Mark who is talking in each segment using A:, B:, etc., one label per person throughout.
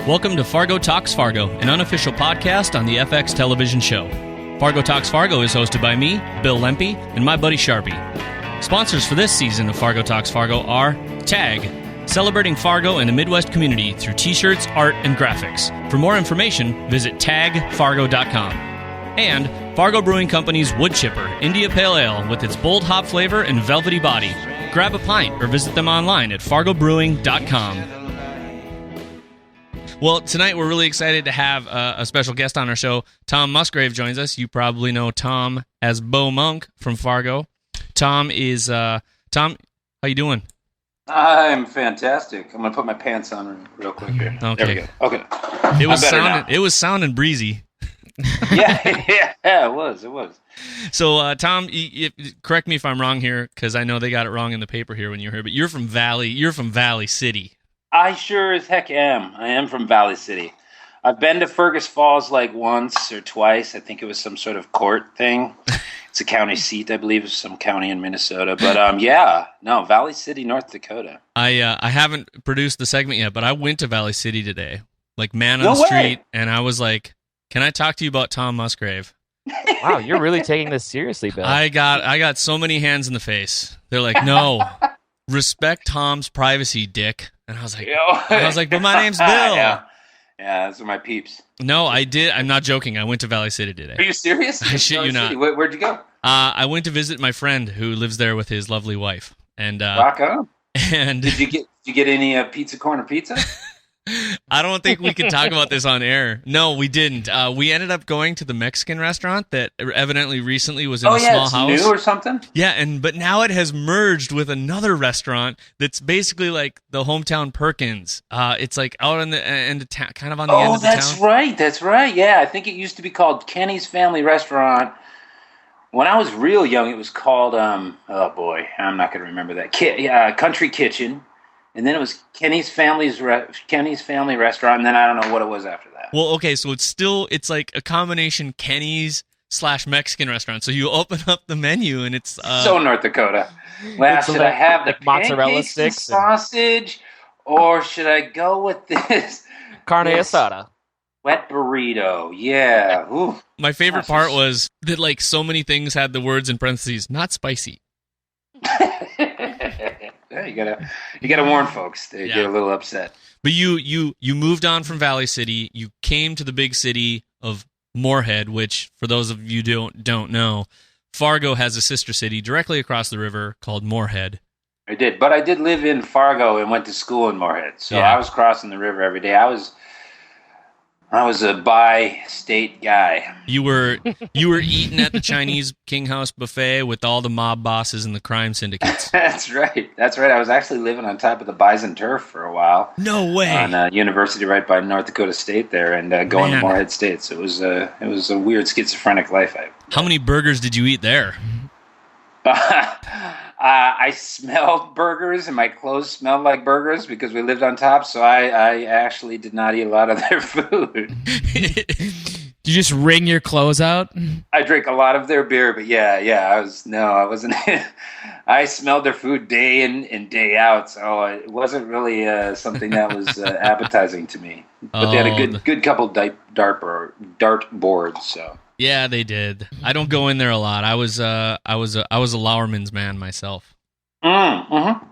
A: Welcome to Fargo Talks Fargo, an unofficial podcast on the FX television show. Fargo Talks Fargo is hosted by me, Bill Lempe, and my buddy Sharpie. Sponsors for this season of Fargo Talks Fargo are TAG, celebrating Fargo and the Midwest community through t-shirts, art, and graphics. For more information, visit tagfargo.com. And Fargo Brewing Company's Wood Chipper India Pale Ale with its bold hop flavor and velvety body. Grab a pint or visit them online at fargobrewing.com. Well, tonight we're really excited to have a special guest on our show. Tom Musgrave joins us. You probably know Tom as Bo Munk from Fargo. Tom, how you doing?
B: I'm fantastic. I'm going to put my pants on real quick here.
A: Okay.
B: There we go. Okay.
A: It was sounding breezy.
B: yeah, it was.
A: So, Tom, correct me if I'm wrong here, because I know they got it wrong in the paper here when you were here, but you're from Valley City.
B: I sure as heck am. I am from Valley City. I've been to Fergus Falls like once or twice. I think it was some sort of court thing. It's a county seat, I believe, of some county in Minnesota. But Valley City, North Dakota.
A: I haven't produced the segment yet, but I went to Valley City today, like man on the street, and I was like, "Can I talk to you about Tom Musgrave?"
C: Wow, you're really taking this seriously, Bill.
A: I got so many hands in the face. They're like, "No, respect Tom's privacy, dick." And I was like, "But my name's Bill."
B: Yeah, those are my peeps.
A: No, I did. I'm not joking. I went to Valley City today.
B: Are you serious?
A: I shit you not.
B: Where'd you go?
A: I went to visit my friend who lives there with his lovely wife. And
B: rock on.
A: And
B: did you get any pizza corner pizza?
A: I don't think we can talk about this on air. No, we didn't. We ended up going to the Mexican restaurant that evidently recently was in a small house.
B: New or something?
A: Yeah, but now it has merged with another restaurant that's basically like the hometown Perkins. It's like out in the end of town, kind of on the end of the town.
B: Oh, that's right. Yeah, I think it used to be called Kenny's Family Restaurant. When I was real young, it was called I'm not going to remember that. Country Kitchen. And then it was Kenny's Family Restaurant, and then I don't know what it was after that.
A: Well, okay, so it's like a combination Kenny's / Mexican restaurant. So you open up the menu, and it's
B: so North Dakota. Well, should I have the mozzarella sticks, sausage, or should I go with this
C: carne asada,
B: wet burrito? Yeah. Ooh.
A: My favorite part was that like so many things had the words in parentheses, not spicy.
B: Yeah, you gotta warn folks. They get a little upset.
A: But you moved on from Valley City. You came to the big city of Moorhead, which, for those of you don't know, Fargo has a sister city directly across the river called Moorhead.
B: I did, but I did live in Fargo and went to school in Moorhead, so I was crossing the river every day. I was a bi-state guy.
A: You were eating at the Chinese King House buffet with all the mob bosses and the crime syndicates.
B: That's right. I was actually living on top of the Bison Turf for a while.
A: No way.
B: On a university right by North Dakota State there, and going to Moorhead State. So it was a weird schizophrenic life.
A: How many burgers did you eat there?
B: I smelled burgers, and my clothes smelled like burgers because we lived on top, so I actually did not eat a lot of their food.
D: Did you just wring your clothes out?
B: I drank a lot of their beer, but I wasn't. I smelled their food day in and day out, so it wasn't really something that was appetizing to me. But they had a good couple dart boards, so.
A: Yeah, they did. I don't go in there a lot. I was a Lauerman's man myself.
B: Mm-hmm.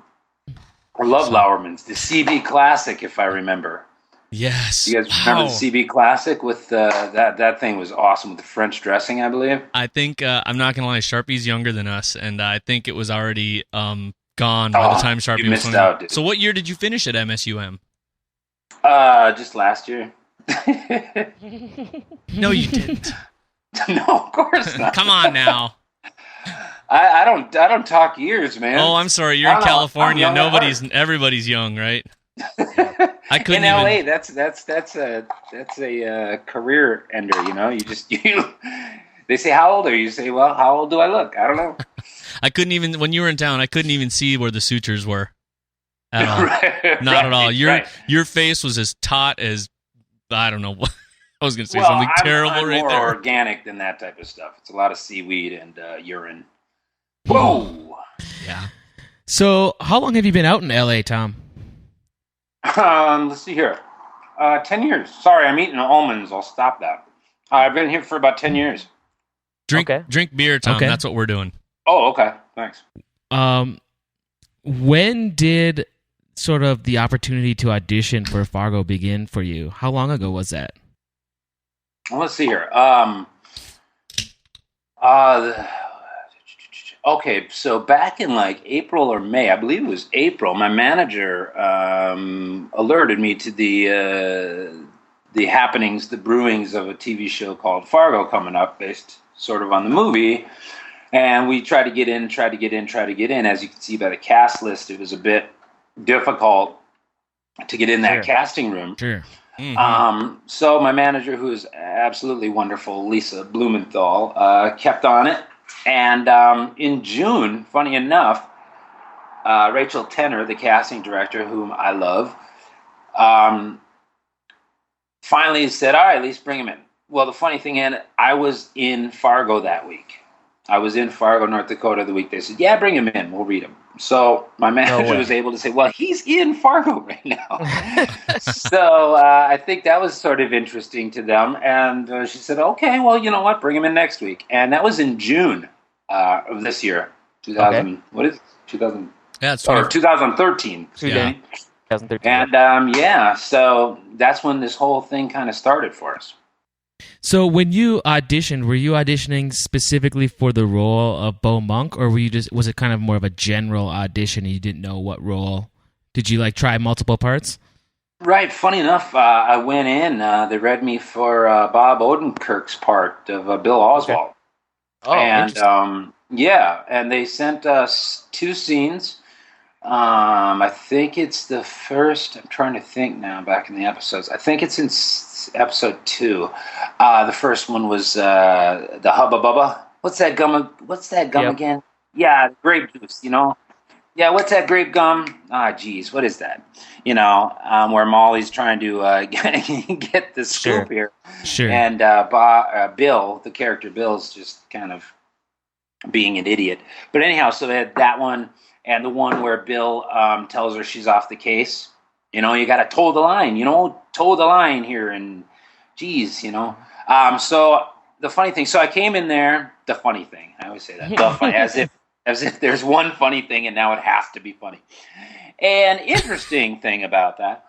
B: I love Lauerman's. The CB Classic, if I remember.
A: Yes.
B: You guys remember the CB Classic with that thing was awesome with the French dressing, I believe.
A: I think I'm not gonna lie, Sharpie's younger than us, and I think it was already gone by the time Sharpie was
B: missed out, dude.
A: So what year did you finish at MSUM?
B: Just last year.
A: No, you didn't.
B: No, of course not.
A: Come on now.
B: I don't talk years, man.
A: Oh, I'm sorry. You're in California. Everybody's young, right? I couldn't.
B: In LA, that's a career ender. You know, they say, "How old are you?" You say, "Well, how old do I look?" I don't know.
A: I couldn't even when you were in town. I couldn't even see where the sutures were. At all. Not at all. Your face was as taut as I don't know what. I was going to say something terrible
B: I'm
A: right
B: more
A: there.
B: Organic than that type of stuff. It's a lot of seaweed and urine. Whoa.
A: Yeah.
D: So, how long have you been out in LA, Tom?
B: Let's see here. 10 years. Sorry, I'm eating almonds. I'll stop that. I've been here for about 10 years.
A: Drink beer, Tom.
D: Okay.
A: That's what we're doing.
B: Oh, okay. Thanks.
D: When did sort of the opportunity to audition for Fargo begin for you? How long ago was that?
B: Well, let's see here. Okay, so back in like April or May, I believe it was April, my manager alerted me to the happenings, the brewings of a TV show called Fargo coming up, based sort of on the movie. And we tried to get in. As you can see by the cast list, it was a bit difficult to get in that casting room.
D: Sure.
B: Mm-hmm. So my manager, who is absolutely wonderful, Lisa Blumenthal, kept on it. And in June, funny enough, Rachel Tenner, the casting director, whom I love, finally said, all right, at least bring him in. Well, the funny thing is, I was in Fargo that week. I was in Fargo, North Dakota the week they said, yeah, bring him in. We'll read him. So my manager was able to say, well, he's in Fargo right now. So I think that was sort of interesting to them. And she said, okay, well, you know what? Bring him in next week. And that was in June of this year, 2000. Okay. What is it? 2000?
A: Yeah, it's
B: 2013.
C: Yeah. 2013.
B: And so that's when this whole thing kind of started for us.
D: So when you auditioned, were you auditioning specifically for the role of Bo Munk, or was it kind of more of a general audition and you didn't know what role? Did you like try multiple parts?
B: Right. Funny enough, I went in. They read me for Bob Odenkirk's part of Bill Oswald. Okay.
C: Oh,
B: and and they sent us 2 scenes. I think it's the first. I'm trying to think now. Back in the episodes, I think it's in episode 2. The first one was the Hubba Bubba. What's that gum again? Yeah, grape juice. You know. Yeah, what's that grape gum? Geez, what is that? You know, where Molly's trying to get the scoop here.
D: Sure.
B: And Bill, the character Bill's just kind of being an idiot. But anyhow, so they had that one. And the one where Bill tells her she's off the case. You know, you got to toe the line. You know, toe the line here. And, geez, you know. So the funny thing. So I came in there. The funny thing. I always say that. The funny, as if there's one funny thing and now it has to be funny. And interesting thing about that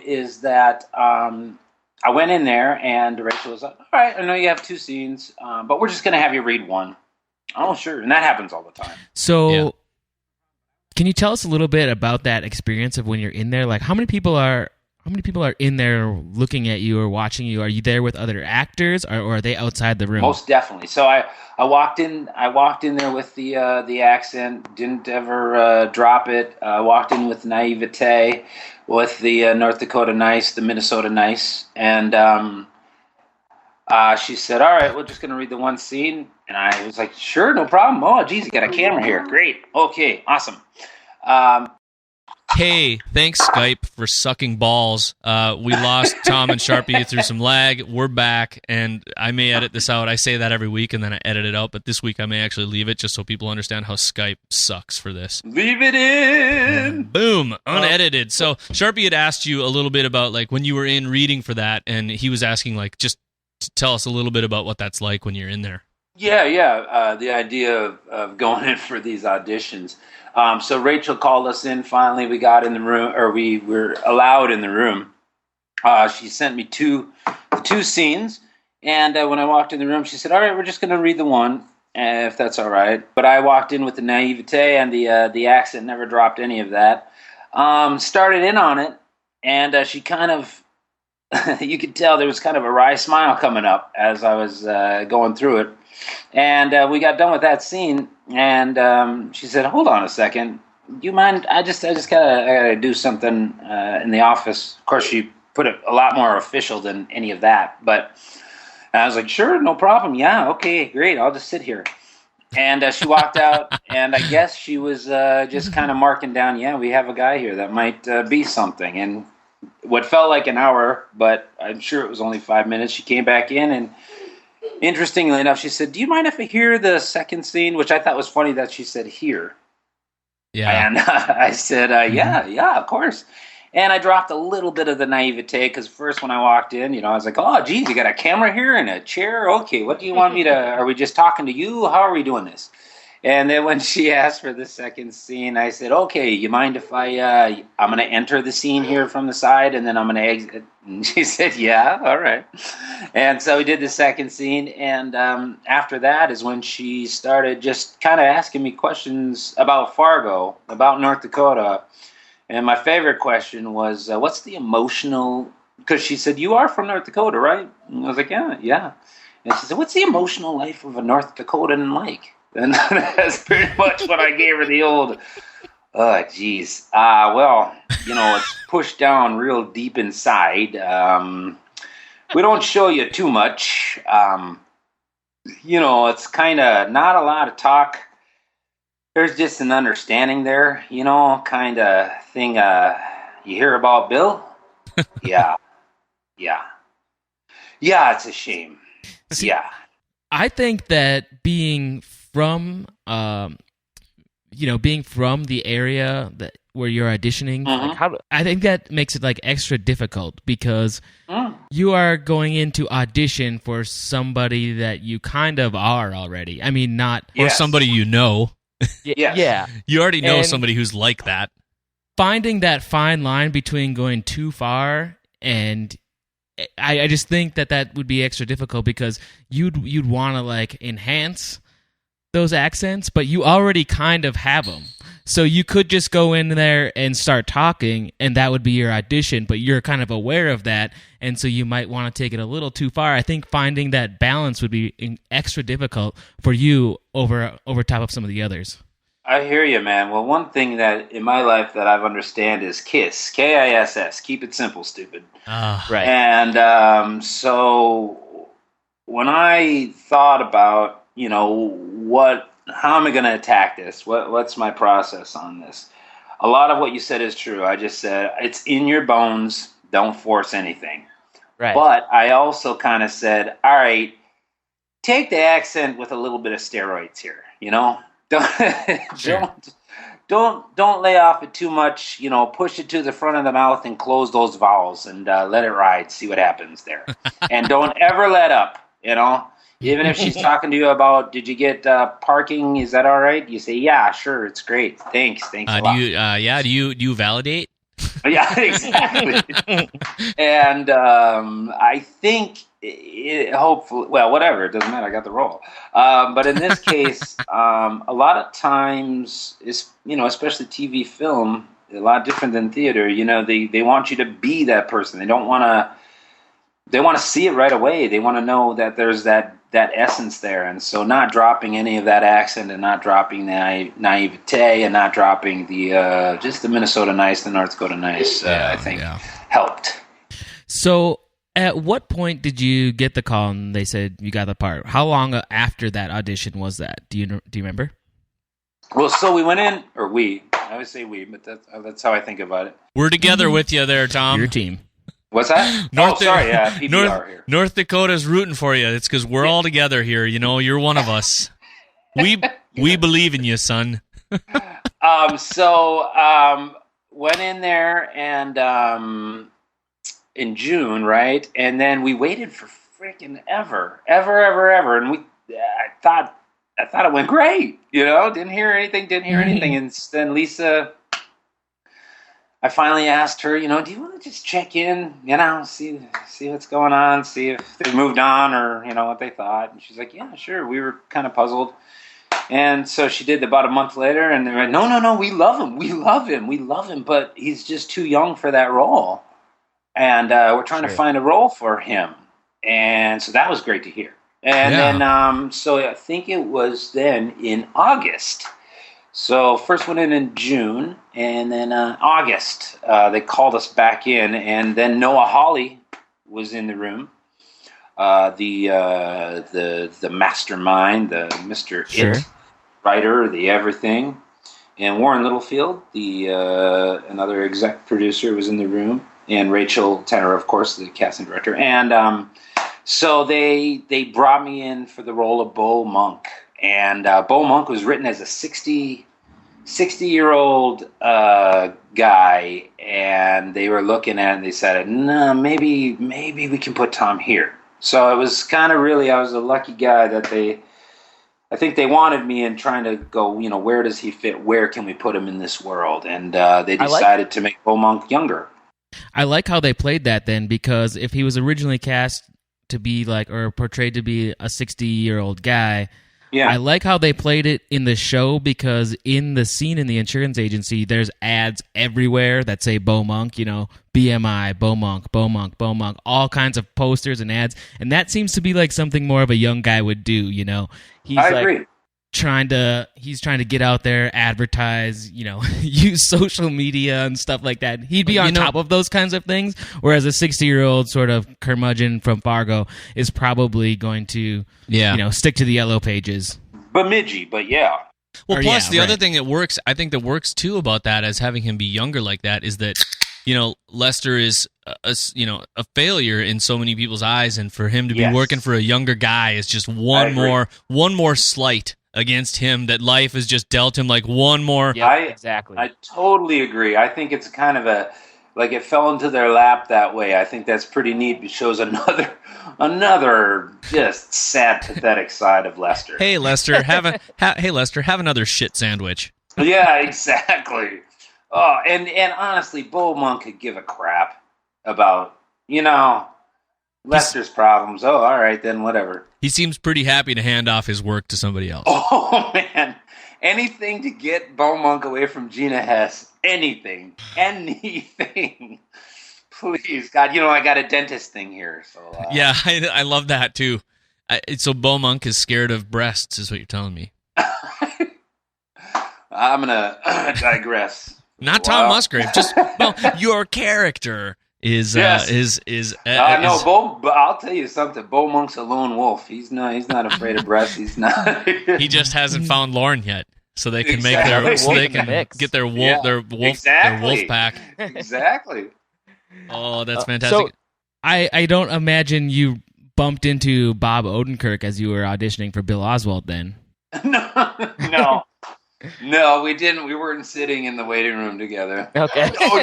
B: is that I went in there and Rachel was like, all right, I know you have 2 scenes, but we're just going to have you read one. Oh, sure. And that happens all the time.
D: So... Yeah. Can you tell us a little bit about that experience of when you're in there? Like, how many people are in there looking at you or watching you? Are you there with other actors, or are they outside the room?
B: Most definitely. So I walked in there with the accent, didn't ever drop it. I walked in with naivete, with the North Dakota nice, the Minnesota nice, and she said, all right, we're just going to read the one scene. And I was like, sure, no problem. Oh, geez, you got a camera here. Great. Okay, awesome.
A: Hey, thanks, Skype, for sucking balls. We lost Tom and Sharpie through some lag. We're back, and I may edit this out. I say that every week, and then I edit it out. But this week I may actually leave it just so people understand how Skype sucks for this.
B: Leave it in!
A: Boom, unedited. So Sharpie had asked you a little bit about like when you were in reading for that, and he was asking like just to tell us a little bit about what that's like when you're in there.
B: Yeah. The idea of going in for these auditions. So Rachel called us in. Finally, we got in the room, or we were allowed in the room. She sent me the 2 scenes, and when I walked in the room, she said, "All right, we're just going to read the one, if that's all right." But I walked in with the naivete, and the accent never dropped any of that. Started in on it, and she kind of, you could tell there was kind of a wry smile coming up as I was going through it. And we got done with that scene, and she said, "Hold on a second. Do you mind? I just gotta do something in the office." Of course, she put it a lot more official than any of that. But I was like, "Sure, no problem. Yeah, okay, great. I'll just sit here." And she walked out, and I guess she was just kind of marking down. Yeah, we have a guy here that might be something. And what felt like an hour, but I'm sure it was only 5 minutes. She came back in and. Interestingly enough, she said, "Do you mind if I hear the second scene?" Which I thought was funny that she said "here."
A: Yeah.
B: And I said, "Yeah, of course." And I dropped a little bit of the naivete because first when I walked in, I was like, oh, geez, you got a camera here and a chair? Okay, what do you want me to, are we just talking to you? How are we doing this? And then when she asked for the second scene, I said, okay, you mind if I'm going to enter the scene here from the side and then I'm going to exit? And she said, yeah, all right. And so we did the second scene. And after that is when she started just kind of asking me questions about Fargo, about North Dakota. And my favorite question was, what's the emotional, because she said, you are from North Dakota, right? And I was like, yeah. And she said, what's the emotional life of a North Dakotan like? And that's pretty much what I gave her the old, oh, geez. Well, it's pushed down real deep inside. We don't show you too much. It's kind of not a lot of talk. There's just an understanding there, kind of thing. You hear about Bill? Yeah. Yeah, it's a shame.
D: See,
B: yeah.
D: I think that being from the area where you're auditioning, I think that makes it like extra difficult because you are going into audition for somebody that you kind of are already. I mean, not
A: or somebody you know.
C: Yeah.
A: You already know somebody who's like that.
D: Finding that fine line between going too far and I just think that would be extra difficult because you'd want to like enhance those accents, but you already kind of have them. So you could just go in there and start talking, and that would be your audition, but you're kind of aware of that, and so you might want to take it a little too far. I think finding that balance would be extra difficult for you over top of some of the others.
B: I hear you, man. Well, one thing that in my life that I've understand is KISS, K-I-S-S. Keep it simple, stupid.
C: Right.
B: And so when I thought about, how am I going to attack this? What's my process on this? A lot of what you said is true. I just said it's in your bones. Don't force anything.
C: Right.
B: But I also kind of said, all right, take the accent with a little bit of steroids here. Don't lay off it too much. Push it to the front of the mouth and close those vowels and let it ride. See what happens there. And don't ever let up. Even if she's talking to you about, did you get parking? Is that all right? You say, yeah, sure, it's great. Thanks a lot.
A: Do you validate?
B: Yeah, exactly. And I think hopefully, well, whatever, it doesn't matter. I got the role. But in this case, a lot of times, especially TV film, a lot different than theater. They want you to be that person. They don't want to. They want to see it right away. They want to know that there's that essence there. And so not dropping any of that accent and not dropping the naivete and not dropping the just the Minnesota nice, the North Dakota nice, I think helped.
D: So at what point did you get the call and they said you got the part? How long after that audition was that? Do you remember?
B: Well, so we went in, or we. I always say we, but that's how I think about it.
A: We're together with you there, Tom.
D: Your team.
B: What's that? PBR here.
A: North Dakota's rooting for you. It's because we're all together here. You're one of us. We believe in you, son.
B: So went in there and in June, right? And then we waited for freaking ever. And I thought it went great. Didn't hear anything. And then Lisa, I finally asked her, do you want to just check in, see what's going on, see if they moved on or, what they thought. And she's like, yeah, sure. We were kind of puzzled. And so she did about a month later, and they're like, no, we love him, but he's just too young for that role. And we're trying to find a role for him. And so that was great to hear. And then, so I think it was then in August. So first went in June, and then August they called us back in, and then Noah Hawley was in the room, the mastermind, the Mr. It writer, the everything, and Warren Littlefield, the another exec producer, was in the room, and Rachel Tanner, of course, the casting director, and so they brought me in for the role of Bo Munk. And Bo Munk was written as a 60-year-old guy, and they were looking at it and they said, no, maybe we can put Tom here. So it was kind of really, I was a lucky guy that I think they wanted me and trying to go, where does he fit? Where can we put him in this world? And they decided to make Bo Munk younger.
D: I like how they played that then, because if he was originally cast to be or portrayed to be a 60-year-old guy, yeah. I like how they played it in the show, because in the scene in the insurance agency, there's ads everywhere that say Bo Munk, BMI, Bo Munk, Bo Munk, Bo Munk, all kinds of posters and ads. And that seems to be like something more of a young guy would do,
B: I agree.
D: He's trying to get out there, advertise, use social media and stuff like that. He'd be on top of those kinds of things, whereas a 60-year-old sort of curmudgeon from Fargo is probably going to, stick to the yellow pages.
B: Bemidji, but yeah.
A: Well, plus the other thing I think that works too about that, as having him be younger like that, is that, Lester is a failure in so many people's eyes, and for him to be working for a younger guy is just one more slight against him, that life has just dealt him one more.
C: Yeah, exactly.
B: I totally agree. I think it's kind of it fell into their lap that way. I think that's pretty neat. It shows another just sad, pathetic side of Lester.
A: Hey Lester, have another shit sandwich.
B: Yeah, exactly. Oh, and honestly, Bo Munk could give a crap about, Lester's problems. Oh, all right, then whatever.
A: He seems pretty happy to hand off his work to somebody else.
B: Oh, man. Anything to get Bo Munk away from Gina Hess. Anything. Please. God, I got a dentist thing here. So
A: yeah, I love that, too. So Bo Munk is scared of breasts, is what you're telling me.
B: I'm going to digress.
A: Not Tom Musgrave. Just, your character is
B: no, but I'll tell you something. Bo Munk's a lone wolf. He's not afraid of breasts. He's not.
A: He just hasn't found Lauren yet, so they can get their wolf pack.
B: Exactly.
A: Oh, that's fantastic.
D: So I don't imagine you bumped into Bob Odenkirk as you were auditioning for Bill Oswald then.
B: No. No, we didn't. We weren't sitting in the waiting room together.
C: Okay.
B: Oh,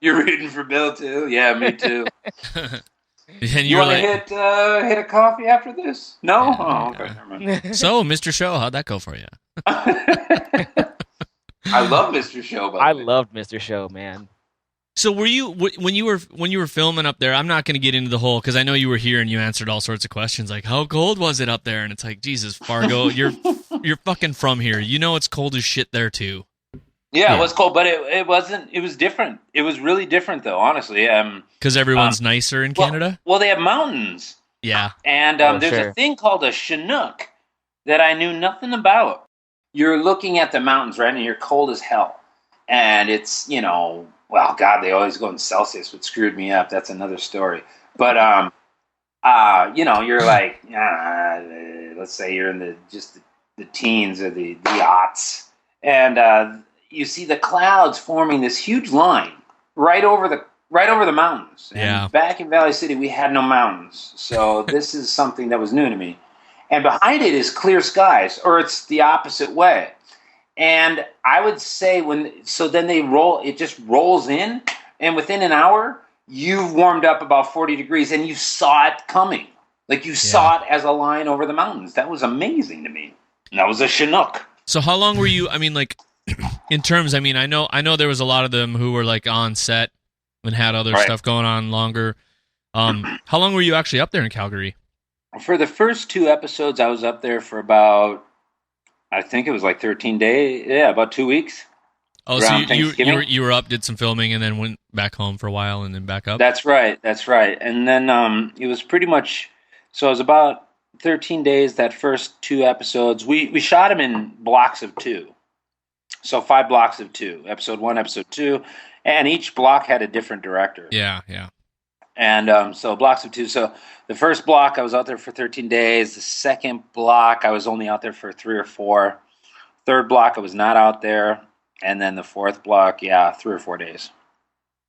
B: you're reading for Bill too? Yeah, me too.
A: And
B: you want to hit a coffee after this? No?
A: Yeah.
B: Oh, okay. Never mind.
A: So, Mr. Show, how'd that go for you?
B: I love Mr. Show.
C: I loved Mr. Show, man.
A: So were you when you were filming up there? I'm not going to get into the whole, because I know you were here and you answered all sorts of questions like how cold was it up there, and it's like, Jesus, Fargo, you're fucking from here. It's cold as shit there too.
B: Yeah, it was cold, but it wasn't. It was different. It was really different though, honestly.
A: Because everyone's nicer in Canada.
B: Well, they have mountains.
A: Yeah,
B: and there's a thing called a Chinook that I knew nothing about. You're looking at the mountains, right, and you're cold as hell, and it's well, God, they always go in Celsius, which screwed me up. That's another story. But, you're like, let's say you're in the teens or the aughts, and you see the clouds forming this huge line right over the mountains. And back in Valley City, we had no mountains, so this is something that was new to me. And behind it is clear skies, or it's the opposite way. And I would say then it just rolls in, and within an hour, you've warmed up about 40 degrees, and you saw it coming. Like you saw it as a line over the mountains. That was amazing to me. And that was a Chinook.
A: So how long were you, in terms, I know there was a lot of them who were on set and had other stuff going on longer. How long were you actually up there in Calgary?
B: For the first 2 episodes, I was up there for about, I think it was 13 days. Yeah, about 2 weeks.
A: Oh, so you were up, did some filming, and then went back home for a while, and then back up?
B: That's right. And then it was pretty much, so it was about 13 days, that first 2 episodes. We shot them in blocks of 2. So 5 blocks of 2. Episode 1, episode 2. And each block had a different director.
A: Yeah.
B: And so blocks of 2. So the first block, I was out there for 13 days. The second block, I was only out there for 3 or 4. Third block, I was not out there. And then the fourth block, 3 or 4 days.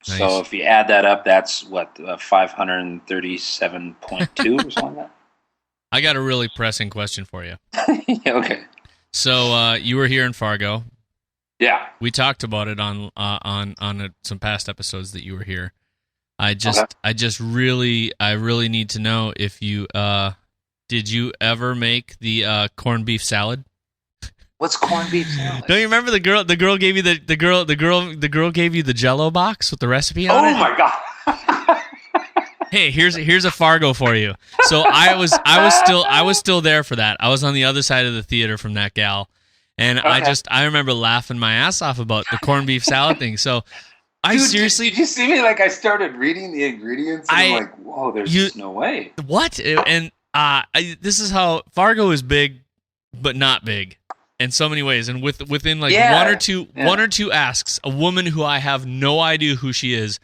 B: Nice. So if you add that up, that's 537.2 or something like that.
A: I got a really pressing question for you.
B: Okay.
A: So you were here in Fargo.
B: Yeah.
A: We talked about it on some past episodes that you were here. I really need to know if you did you ever make the corned beef salad?
B: What's corned beef salad?
A: Don't you remember the girl gave you the girl gave you the Jell-O box with the recipe on it?
B: Oh my god.
A: Hey, here's a Fargo for you. So I was still there for that. I was on the other side of the theater from that gal, and
B: Okay.
A: I remember laughing my ass off about the corned beef salad thing. So I
B: Dude,
A: seriously,
B: did you see me? Like I started reading the ingredients, and I'm like, whoa, there's just no way.
A: what? And this is how Fargo is big, but not big in so many ways. And within like one or two asks, a woman who I have no idea who she is,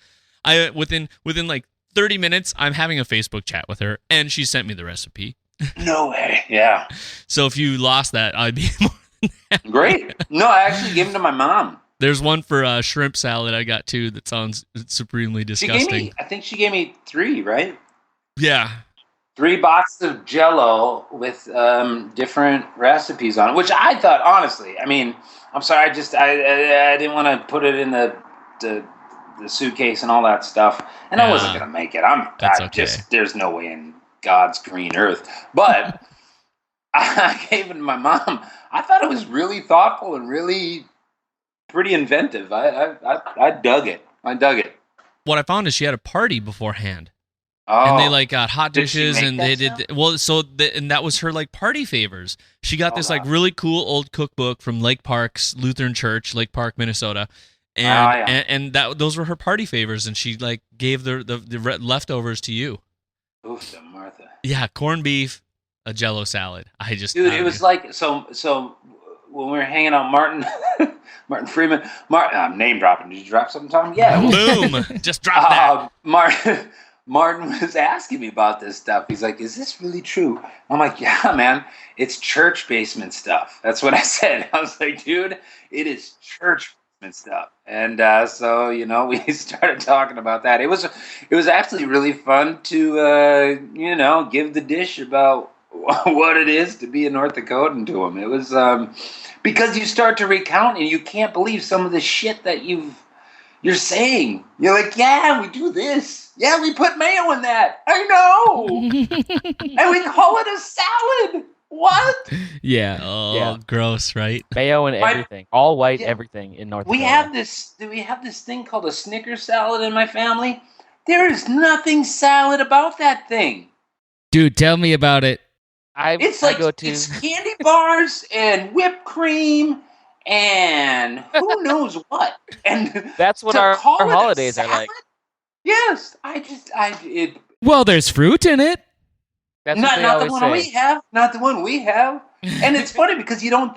A: within like 30 minutes, I'm having a Facebook chat with her, and she sent me the recipe.
B: No way. Yeah.
A: So if you lost that, I'd be more than happy.
B: Great. No, I actually gave them to my mom.
A: There's one for shrimp salad I got too that sounds supremely disgusting.
B: I think she gave me 3, right?
A: Yeah.
B: 3 boxes of Jell-O with different recipes on it, which I thought, honestly, I mean, I'm sorry, I didn't want to put it in the suitcase and all that stuff, and I wasn't gonna make it. There's no way in God's green earth. But I gave it to my mom. I thought it was really thoughtful and really pretty inventive. I dug it.
A: What I found is she had a party beforehand.
B: Oh,
A: And they like got hot
B: Did she
A: dishes,
B: make
A: and
B: that
A: they did
B: stuff?
A: well. So and that was her like party favors. She got this like
B: wow.
A: really cool old cookbook from Lake Park's Lutheran Church, Lake Park, Minnesota, and
B: yeah.
A: and those were her party favors, and she like gave the leftovers to you.
B: Oof, the Martha.
A: Yeah, corned beef, a Jell-O salad.
B: Dude, it was like so when we were hanging out, Martin Freeman, name dropping. Did you drop something, Tom? Yeah.
A: Boom, just drop that.
B: Martin was asking me about this stuff. He's like, "Is this really true?" I'm like, "Yeah, man. It's church basement stuff." That's what I said. I was like, "Dude, it is church basement stuff." And so we started talking about that. It was actually really fun to give the dish about what it is to be a North Dakotan to him. It was because you start to recount and you can't believe some of the shit that you're saying. You're like, yeah, we do this. Yeah, we put mayo in that. I know. And we call it a salad. What?
D: Yeah.
A: Oh,
C: Yeah.
A: gross, right?
C: Mayo and everything, all white everything in North
B: We
C: Dakota.
B: have this thing called a Snickers salad in my family. There is nothing salad about that thing.
D: Dude, tell me about it.
B: It's
C: I
B: like
C: go to
B: it's candy bars and whipped cream and who knows what. And
C: that's what
B: to
C: our
B: call it a
C: holidays are
B: salad?
C: like.
B: Yes,
D: Well, there's fruit in it.
C: That's what they
B: not the
C: always
B: one
C: say.
B: we have, not the one we have. And it's funny because you don't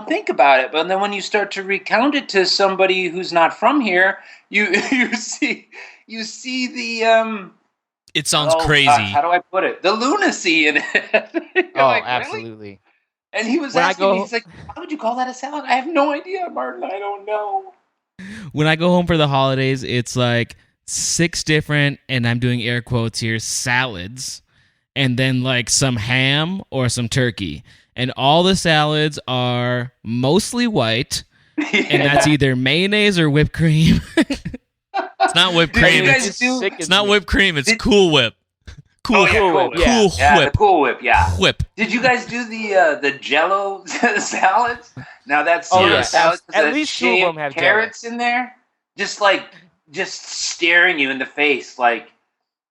B: think about it, but then when you start to recount it to somebody who's not from here, you see the
A: It sounds crazy.
B: how do I put it? The lunacy in it. You're
C: Oh,
B: like, really?
C: absolutely.
B: And he was
C: When I
B: asking me,
C: go-
B: he's like, "How would you call that a salad?" I have no idea, Martin. I don't know.
D: When I go home for the holidays, it's like 6 different, and I'm doing air quotes here, salads, and then like some ham or some turkey. And all the salads are mostly white, and that's either mayonnaise or whipped cream.
A: It's not whipped
B: Did
A: cream.
B: you guys
A: It's,
B: do?
A: it's not whipped cream. It's
B: Did-
A: Cool Whip. Cool
B: Oh, yeah, Cool Whip.
C: yeah.
A: Cool
B: Yeah,
A: Whip.
B: the Cool Whip. Yeah.
A: Whip.
B: Did you guys do the Jell-O salads? Now that's
C: Oh,
A: yeah.
B: salads.
C: At least 2 of them have Jell-O.
B: carrots in there, just staring you in the face, like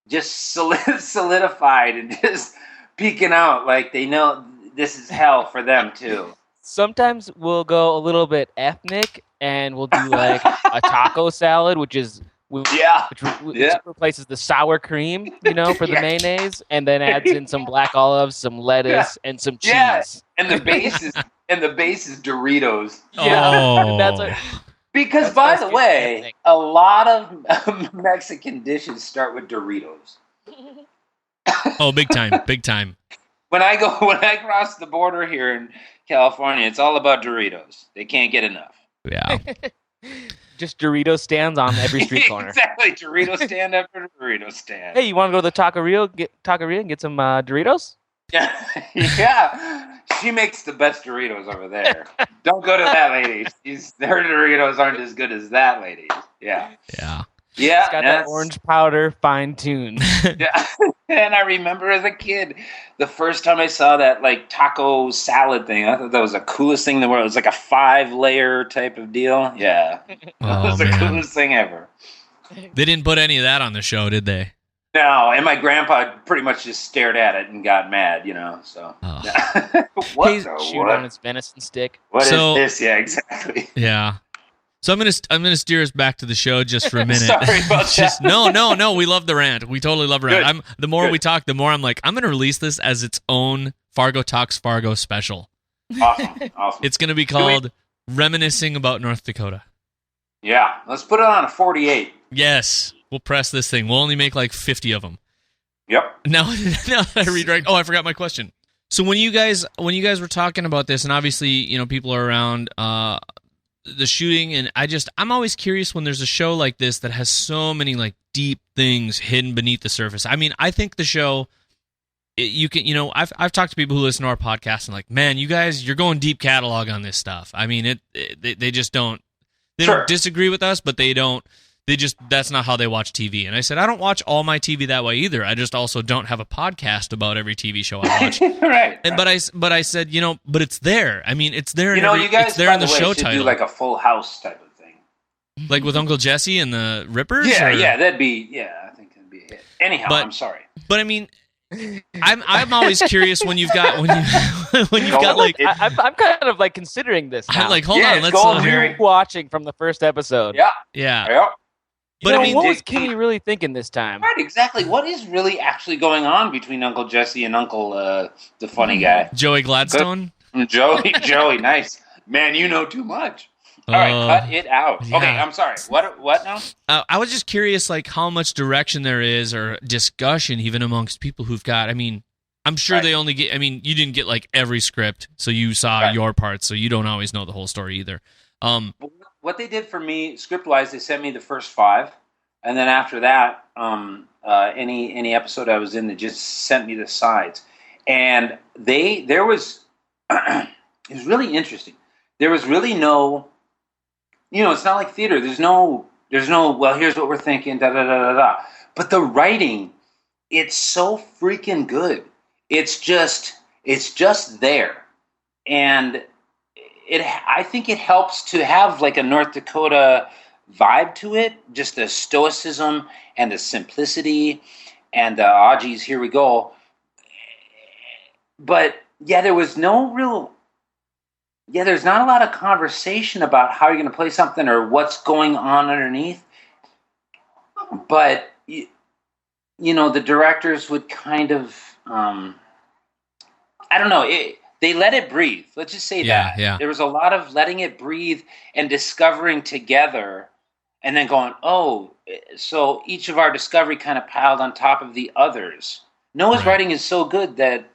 B: just solidified and just peeking out, like they know this is hell for them too.
C: Sometimes we'll go a little bit ethnic, and we'll do like a taco salad, which
B: Yeah. Yeah.
C: replaces the sour cream, for the
B: Yeah.
C: mayonnaise, and then adds in some black olives, some lettuce, and some cheese.
B: Yeah. And the base is Doritos.
A: Oh.
C: That's what-
B: Because
C: That's
B: by
C: us
B: the
C: getting
B: way,
C: ethnic.
B: a lot of Mexican dishes start with Doritos.
A: Oh, big time. Big time.
B: When I cross the border here in California, it's all about Doritos. They can't get enough.
A: Yeah.
C: Just Dorito stands on every street corner.
B: Exactly. Dorito stand after Dorito stand.
C: Hey, you want to go to the taqueria and get some Doritos?
B: Yeah. She makes the best Doritos over there. Don't go to that lady. Her Doritos aren't as good as that lady. Yeah.
D: Yeah.
B: Yeah.
C: It's got that orange powder fine-tuned.
B: Yeah. And I remember as a kid, the first time I saw that like taco salad thing, I thought that was the coolest thing in the world. It was like a 5-layer type of deal. Yeah. That was the coolest thing ever.
A: They didn't put any of that on the show, did they?
B: No, and my grandpa pretty much just stared at it and got mad, So.
A: Oh.
B: What
C: Shoot on its venison stick.
B: What is this? Yeah, exactly.
A: Yeah. So I'm gonna steer us back to the show just for a minute.
B: Sorry about that.
A: No. We love the rant. We totally love the rant.
B: Good.
A: The more we talk, the more I'm like, I'm gonna release this as its own Fargo Talks Fargo special.
B: Awesome.
A: It's gonna be called Reminiscing About North Dakota.
B: Yeah, let's put it on a 48.
A: Yes, we'll press this thing. We'll only make like 50 of them.
B: Yep.
A: Now that I redirect. Oh, I forgot my question. So when you guys were talking about this, and obviously people are around the shooting, and I'm always curious when there's a show like this that has so many like deep things hidden beneath the surface. I mean, I think the show, I've talked to people who listen to our podcast and like, man, you guys, you're going deep catalog on this stuff. I mean, they just don't. They don't disagree with us, but that's not how they watch TV. And I said, I don't watch all my TV that way either. I just also don't have a podcast about every TV show I watch.
B: Right.
A: But I said, but it's there. I mean, it's there.
B: You guys,
A: it's there in the show
B: should
A: title.
B: Do like a Full House type of thing,
A: like with Uncle Jesse and the Rippers.
B: Yeah, that'd be. Yeah, I think that'd be a hit. Anyhow, I'm sorry.
A: But I mean, I'm always curious when you've got like
C: I'm kind of like considering this. Now.
A: I'm like, hold on, let's
C: watching from the first episode.
B: Yeah.
C: But I mean, what was Kimmy really thinking this time?
B: Right, exactly. What is really actually going on between Uncle Jesse and Uncle the funny guy,
A: Joey Gladstone?
B: Joey, nice man. You know too much. All right, cut it out. Yeah. Okay, I'm sorry. What now?
A: I was just curious, like how much direction there is or discussion even amongst people who've got. I mean, I'm sure they only get. I mean, you didn't get like every script, so you saw your parts, so you don't always know the whole story either.
B: What they did for me, script-wise, they sent me the first 5, and then after that, any episode I was in, they just sent me the sides. And there was, it was really interesting. There was really no, it's not like theater. There's no. Well, here's what we're thinking. Da da da da da. But the writing, it's so freaking good. It's just there, and. I think it helps to have like a North Dakota vibe to it, just the stoicism and the simplicity and the geez, here we go. But yeah, there's not a lot of conversation about how you're going to play something or what's going on underneath. But the directors would kind of, I don't know. They let it breathe. Let's just say that.
A: Yeah.
B: There was a lot of letting it breathe and discovering together and then going, oh, so each of our discovery kind of piled on top of the others. Noah's writing is so good that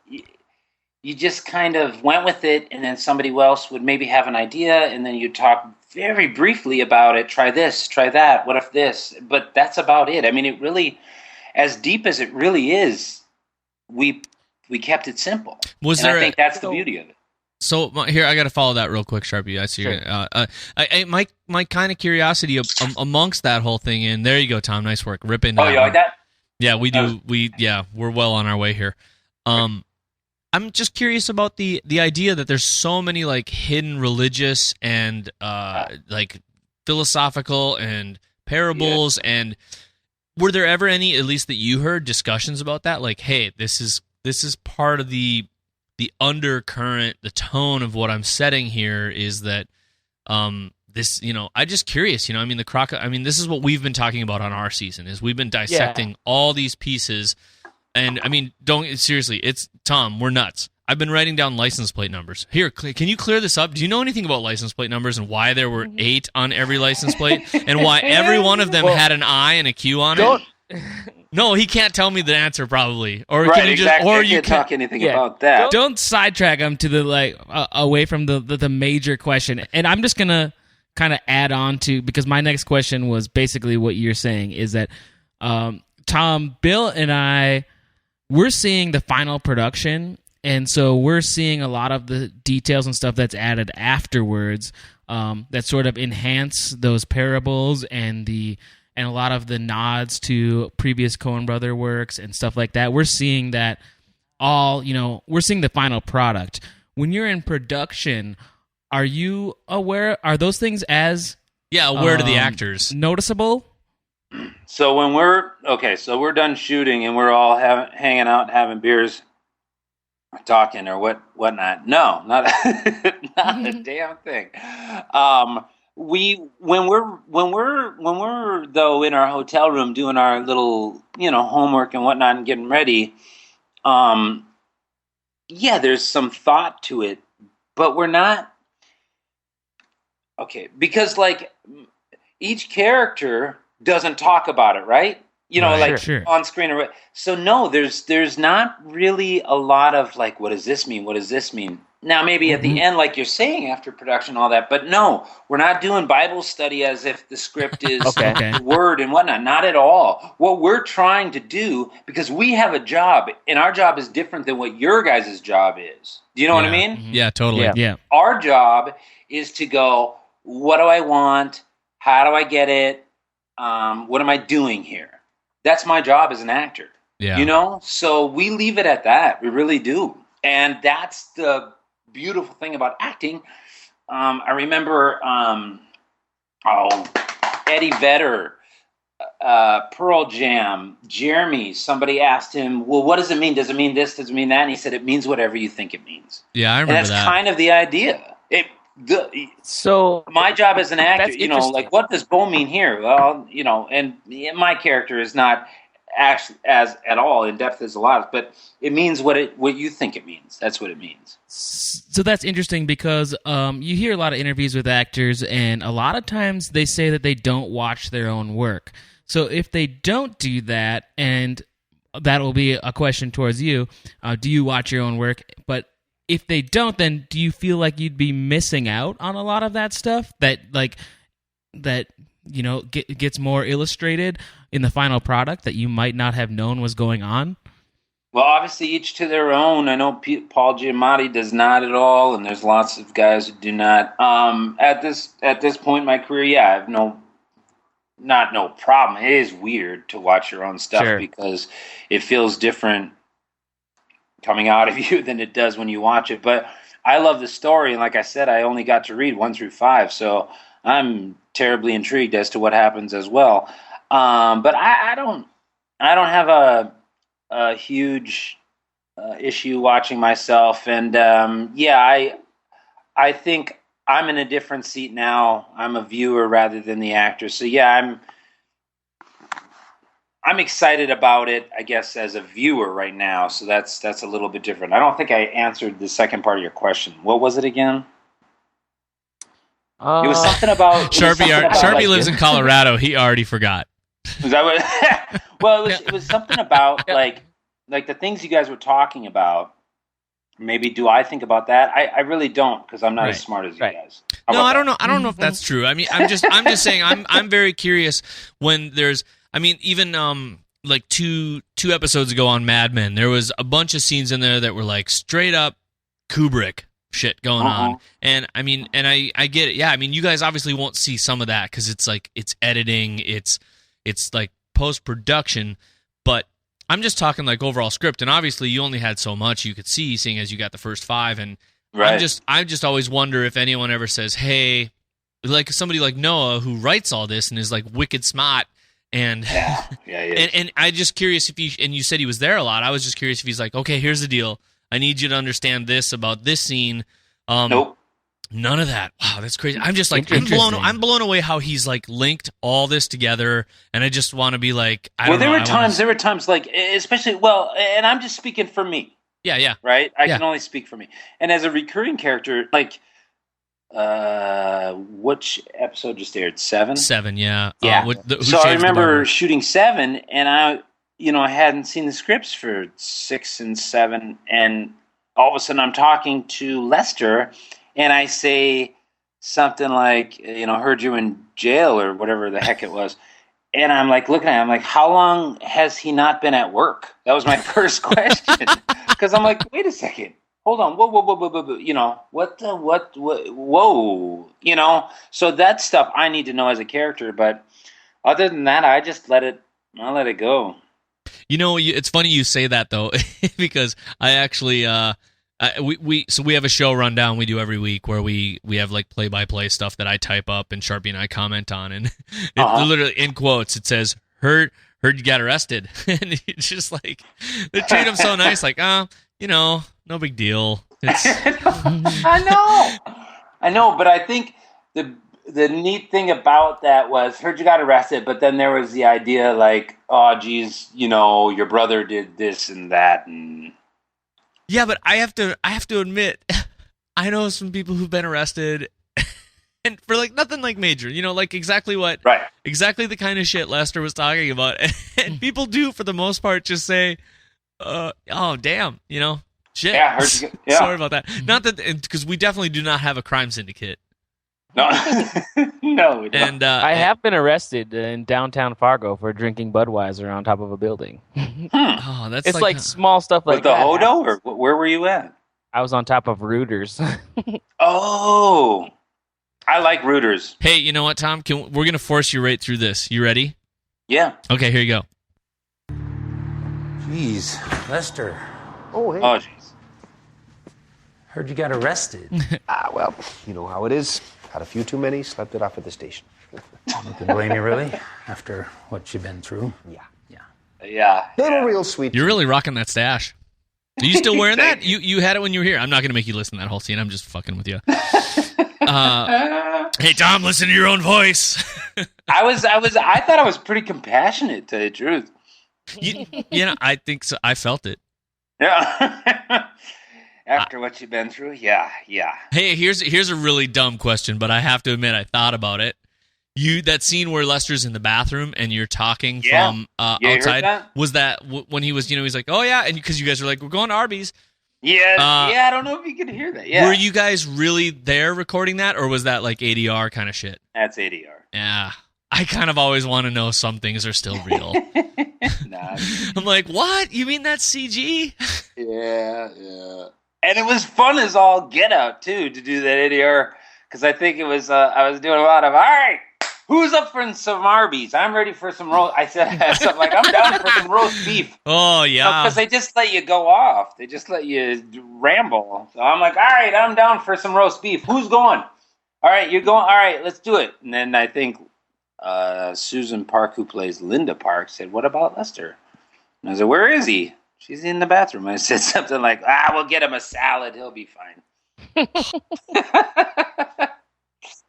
B: you just kind of went with it, and then somebody else would maybe have an idea, and then you talk very briefly about it. Try this, try that, what if this? But that's about it. I mean, it really, as deep as it really is, we kept it simple. I think that's the beauty of it.
A: So here, I got to follow that real quick, Sharpie. I see. Sure. My kind of curiosity amongst that whole thing, and there you go, Tom. Nice work, ripping.
B: Oh, you like that?
A: Yeah, we do. We're well on our way here. I'm just curious about the idea that there's so many like hidden religious and like philosophical and parables and. Were there ever any, at least that you heard, discussions about that? Like, hey, this is part of the undercurrent, the tone of what I'm setting here is that this, I'm just curious, I mean, this is what we've been talking about on our season is we've been dissecting all these pieces. And I mean, seriously, it's Tom, we're nuts. I've been writing down license plate numbers. Here, can you clear this up? Do you know anything about license plate numbers and why there were 8 on every license plate and why every one of them had an I and a Q on it? No, he can't tell me the answer probably. Or can you just or you
B: can't talk anything about that.
D: Don't sidetrack him to the away from the major question. And I'm just going to kind of add on to because my next question was basically what you're saying is that Tom, Bill and I we're seeing the final production. And so we're seeing a lot of the details and stuff that's added afterwards that sort of enhance those parables and a lot of the nods to previous Coen brother works and stuff like that. We're seeing that we're seeing the final product. When you're in production, are you aware, are those things as
A: aware to the actors
D: noticeable?
B: So when we're done shooting and we're all hanging out and having beers, talking or whatnot. No, not not a damn thing. When we're though in our hotel room doing our little homework and whatnot and getting ready, there's some thought to it, but we're not because like each character doesn't talk about it, right?
D: Sure.
B: On screen. So no, there's not really a lot of like, what does this mean? What does this mean? Now, maybe at the end, like you're saying, after production, all that, but no, we're not doing Bible study as if the script is the word and whatnot. Not at all. What we're trying to do, because we have a job, and our job is different than what your guys' job is. Do you know what I mean?
A: Yeah, totally.
D: Yeah.
B: Our job is to go, what do I want? How do I get it? What am I doing here? That's my job as an actor. Yeah. So we leave it at that. We really do. And that's the beautiful thing about acting. I remember Eddie Vedder, Pearl Jam, Jeremy, somebody asked him, well, what does it mean? Does it mean this? Does it mean that? And he said, it means whatever you think it means.
A: Yeah, I remember that.
B: And that's kind of the idea.
C: So
B: my job as an actor, like, what does Bo mean here? Well, and my character is not actually as at all in depth as a lot, but it means what you think it means. That's what it means.
D: So that's interesting because you hear a lot of interviews with actors, and a lot of times they say that they don't watch their own work. So if they don't do that, and that will be a question towards you, do you watch your own work? But if they don't, then do you feel like you'd be missing out on a lot of that stuff that gets more illustrated in the final product that you might not have known was going on?
B: Well, obviously, each to their own. I know Paul Giamatti does not at all, and there's lots of guys who do not. At this point in my career, I have no problem. It is weird to watch your own stuff because it feels different coming out of you than it does when you watch it. But I love the story, and like I said, I only got to read 1 through 5, so I'm terribly intrigued as to what happens as well. But I don't have a huge issue watching myself, and I think I'm in a different seat now. I'm a viewer rather than the actor, so I'm excited about it, I guess, as a viewer right now. So that's a little bit different. I don't think I answered the second part of your question. What was it again? It was something about
A: Sharpie lives in Colorado. He already forgot.
B: Is that what? Well, it was something about like the things you guys were talking about. Maybe do I think about that? I really don't, because I'm not as smart as you guys.
A: No, I don't know. I don't know if that's true. I mean, I'm just saying. I'm very curious when there's. I mean, even like two episodes ago on Mad Men, there was a bunch of scenes in there that were like straight up Kubrick shit going on. And I mean, and I get it. Yeah, I mean, you guys obviously won't see some of that because it's like it's editing, it's like post production. But I'm just talking like overall script, and obviously you only had so much you could see, seeing as you got the first 5. And I just always wonder if anyone ever says, hey, like somebody like Noah who writes all this and is like wicked smart. And and I just curious if you said he was there a lot. I was just curious if he's like, okay, here's the deal. I need you to understand this about this scene.
B: Nope.
A: None of that. Wow, that's crazy. I'm just like I'm blown away how he's like linked all this together, and I just want to be like,
B: there were times like, especially, and I'm just speaking for me.
A: Yeah.
B: Right? I can only speak for me. And as a recurring character, like, which episode just aired? 7?
A: 7, yeah.
B: Yeah. So I remember shooting 7, and I hadn't seen the scripts for 6 and 7, and all of a sudden I'm talking to Lester, and I say something like, heard you in jail or whatever the heck it was. And I'm like looking at him, I'm like, how long has he not been at work? That was my first question. Because I'm like, wait a second. Hold on. Whoa. You know, what, whoa. You know, so that stuff I need to know as a character. But other than that, I just let it go.
A: You know, it's funny you say that, though, because I actually, we have a show rundown we do every week where we have like play-by-play stuff that I type up and Sharpie and I comment on, and it literally in quotes it says heard you got arrested, and it's just like they treat him so nice, like you know, no big deal.
B: I know, but I think the neat thing about that was heard you got arrested, but then there was the idea like, oh geez, you know, your brother did this and that, and
A: yeah, but I have to admit, I know some people who've been arrested, and for like nothing like major, you know, like exactly the kind of shit Lester was talking about, and people do for the most part just say, oh damn, you know, shit.
B: Yeah,
A: sorry about that. Not that, because we definitely do not have a crime syndicate.
B: No, no. We don't.
A: And
C: I have been arrested in downtown Fargo for drinking Budweiser on top of a building.
A: Oh, that's
C: It's like small stuff like
B: with the
C: that.
B: Hodo, or where were you at?
C: I was on top of rooters.
B: Oh, I like rooters.
A: Hey, you know what, Tom? We're gonna force you right through this. You ready?
B: Yeah.
A: Okay, here you go.
E: Jeez, Lester.
B: Oh, jeez.
E: Heard you got arrested.
F: Well, you know how it is. Had a few too many, slept it off at the station.
E: You can blame you, really? After what you've been through?
B: Yeah.
F: Little real sweet.
A: You're really rocking that stash. Are you still wearing that? You had it when you were here. I'm not going to make you listen to that whole scene. I'm just fucking with you. Hey, Tom, listen to your own voice.
B: I thought I was pretty compassionate, to tell you the truth.
A: You know, I think so. I felt it.
B: Yeah. After what you've been through, yeah.
A: Hey, here's a really dumb question, but I have to admit I thought about it. That scene where Lester's in the bathroom and you're talking from outside, was that when he was, you know, he's like, oh yeah, and because you guys were like, we're going to Arby's.
B: Yeah, I don't know if you could hear that. Yeah.
A: Were you guys really there recording that, or was that like ADR kind of shit?
B: That's ADR.
A: Yeah. I kind of always want to know some things are still real.
B: Nah.
A: I'm like, what? You mean that's CG?
B: Yeah. And it was fun as all get out, too, to do that ADR, because I think it was, I was doing a lot of, all right, who's up for some Arby's? I'm ready for some roast. I said something like, I'm down for some roast beef.
A: Oh, yeah.
B: Because they just let you go off. They just let you ramble. So I'm like, all right, I'm down for some roast beef. Who's going? All right, you're going. All right, let's do it. And then I think Susan Park, who plays Linda Park, said, what about Lester? And I said, where is he? She's in the bathroom. I said something like, we'll get him a salad. He'll be fine.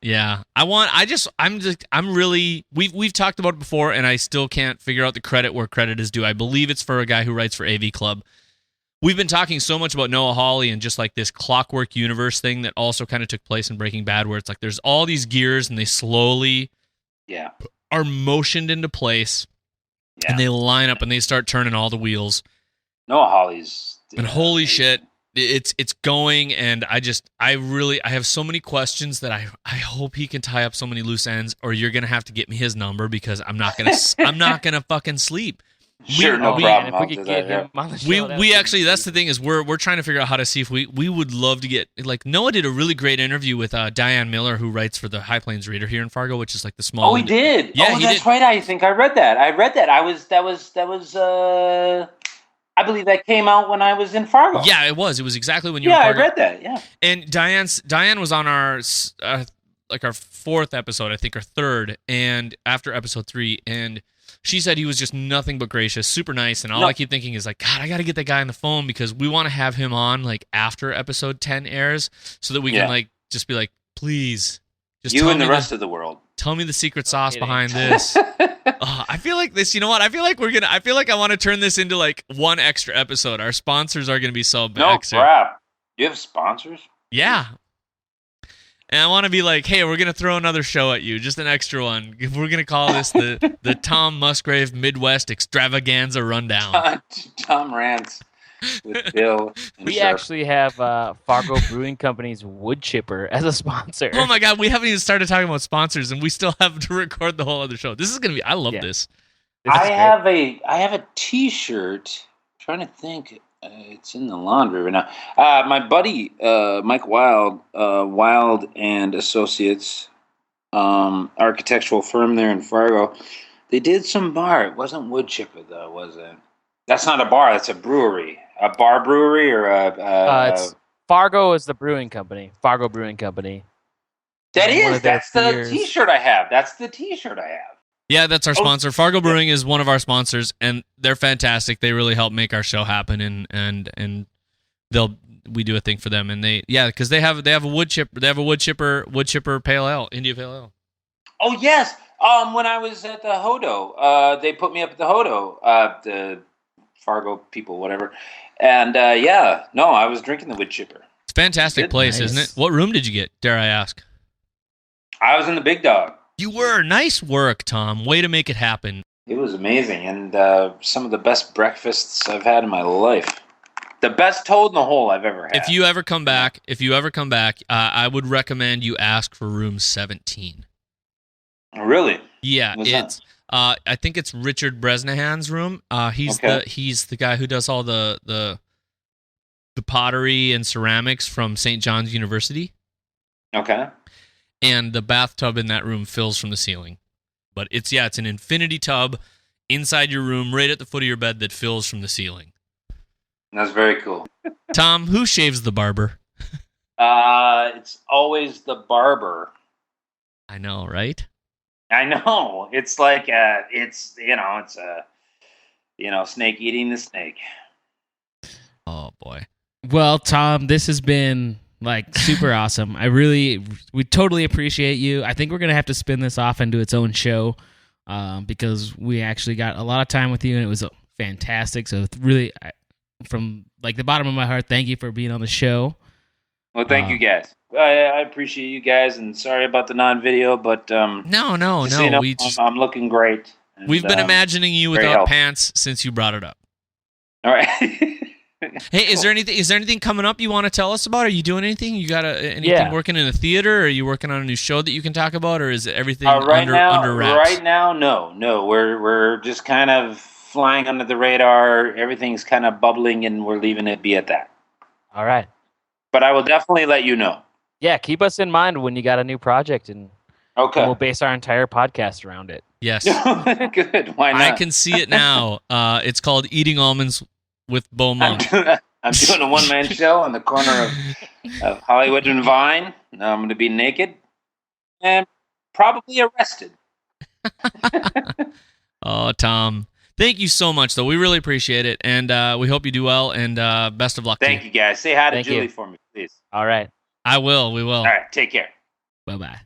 A: Yeah. We've talked about it before, and I still can't figure out the credit where credit is due. I believe it's for a guy who writes for AV Club. We've been talking so much about Noah Hawley and just like this clockwork universe thing that also kind of took place in Breaking Bad, where it's like there's all these gears and they slowly are motioned into place, and they line up and they start turning all the wheels.
B: Noah Hawley's...
A: And holy shit, it's going, and I have so many questions that I hope he can tie up so many loose ends, or you're gonna have to get me his number because I'm not gonna fucking sleep.
B: Sure, no problem.
C: If we could get him on the show,
A: we actually, that's the thing, is we're trying to figure out how to see if we would love to get, like, Noah did a really great interview with Diane Miller, who writes for the High Plains Reader here in Fargo, which is like the small.
B: Oh, he did.
A: Yeah,
B: that's right. I think I read that. That was. I believe that came out when I was in Fargo.
A: Yeah, it was. It was exactly when you were in Fargo.
B: Yeah, I read that. Yeah.
A: And Diane was on our our fourth episode, I think, or third, and after episode 3, and she said he was just nothing but gracious, super nice, and all I keep thinking is like, God, I got to get that guy on the phone because we want to have him on like after episode 10 airs so that we can like just be like, please, just
B: you
A: tell
B: and
A: me
B: the rest of the world.
A: Tell me the secret sauce behind this. I feel like this, you know what? I feel like I want to turn this into like one extra episode. Our sponsors are going to be so big.
B: No crap. You have sponsors?
A: Yeah. And I want to be like, hey, we're going to throw another show at you, just an extra one. We're going to call this the Tom Musgrave Midwest Extravaganza Rundown.
B: Tom Rants. with Bill and
C: We
B: Sharp.
C: actually have Fargo Brewing Company's wood chipper as a sponsor.
D: Oh my God, we haven't even started talking about sponsors, and we still have to record the whole other show. This is gonna be. I love this.
C: This is great.
B: I have a T-shirt. I'm trying to think. It's in the laundry right now. My buddy Mike Wild, Wild and Associates, architectural firm there in Fargo. They did some bar. It wasn't wood chipper though, was it? That's not a bar. That's a brewery. A bar brewery or
C: It's Fargo is the brewing company. Fargo Brewing Company.
B: That
C: One
B: is.
C: of their
B: That's the
C: beers.
B: T-shirt I have. That's the T-shirt I have.
D: Yeah, that's our sponsor. Fargo Brewing is one of our sponsors, and they're fantastic. They really help make our show happen, and we do a thing for them, and because they have a wood chipper. They have a wood chipper pale ale, India pale ale.
B: Oh yes. When I was at the Hodo, they put me up at the Hodo, the Fargo people, whatever. And I was drinking the wood chipper.
D: It's a fantastic place,
C: Nice.
D: isn't it? What room did you get? Dare I ask?
B: I was in the Big Dog.
D: You were. Nice work, Tom. Way to make it happen.
B: It was amazing, and some of the best breakfasts I've had in my life. The best toad in the hole I've ever had.
D: If you ever come back, I would recommend you ask for room 17.
B: Really?
D: Yeah,
B: What's
D: it's. I think it's Richard Bresnahan's room. He's the guy who does all the pottery and ceramics from St. John's University.
B: Okay.
D: And the bathtub in that room fills from the ceiling. But it's an infinity tub inside your room, right at the foot of your bed, that fills from the ceiling.
B: That's very cool.
D: Tom, who shaves the barber?
B: It's always the barber.
D: I know, right?
B: I know. It's like it's snake eating the snake.
D: Oh boy. Well, Tom, this has been super awesome. We totally appreciate you. I think we're gonna have to spin this off into its own show, because we actually got a lot of time with you, and it was fantastic. So really, from the bottom of my heart, thank you for being on the show.
B: Well, thank you guys. I appreciate you guys, and sorry about the non-video, but
D: No.
B: so you know, I'm looking great. And,
D: We've been imagining you
B: very
D: without
B: healthy.
D: pants since you brought it up.
B: All right.
D: Hey, is there anything coming up you want to tell us about? Are you doing anything? You got anything working in a theater? Or are you working on a new show that you can talk about, or is everything under wraps?
B: Right now, no. We're just kind of flying under the radar. Everything's kind of bubbling, and we're leaving it be at that.
C: All right.
B: But I will definitely let you know.
C: Yeah, keep us in mind when you got a new project, and
B: Okay.
C: we'll base our entire podcast around it.
D: Yes.
B: Good. Why not?
D: I can see it now. It's called Eating Almonds with Bo Munk.
B: I'm doing a one-man show on the corner of Hollywood and Vine. Now I'm going to be naked and probably arrested.
D: Oh, Tom. Thank you so much, though. We really appreciate it, and we hope you do well, and best of luck to you.
B: Thank you, guys. Say hi to
C: Thank
B: Julie
C: you.
B: for me, please.
C: All right.
D: I will. We will.
B: All right. Take care.
D: Bye-bye.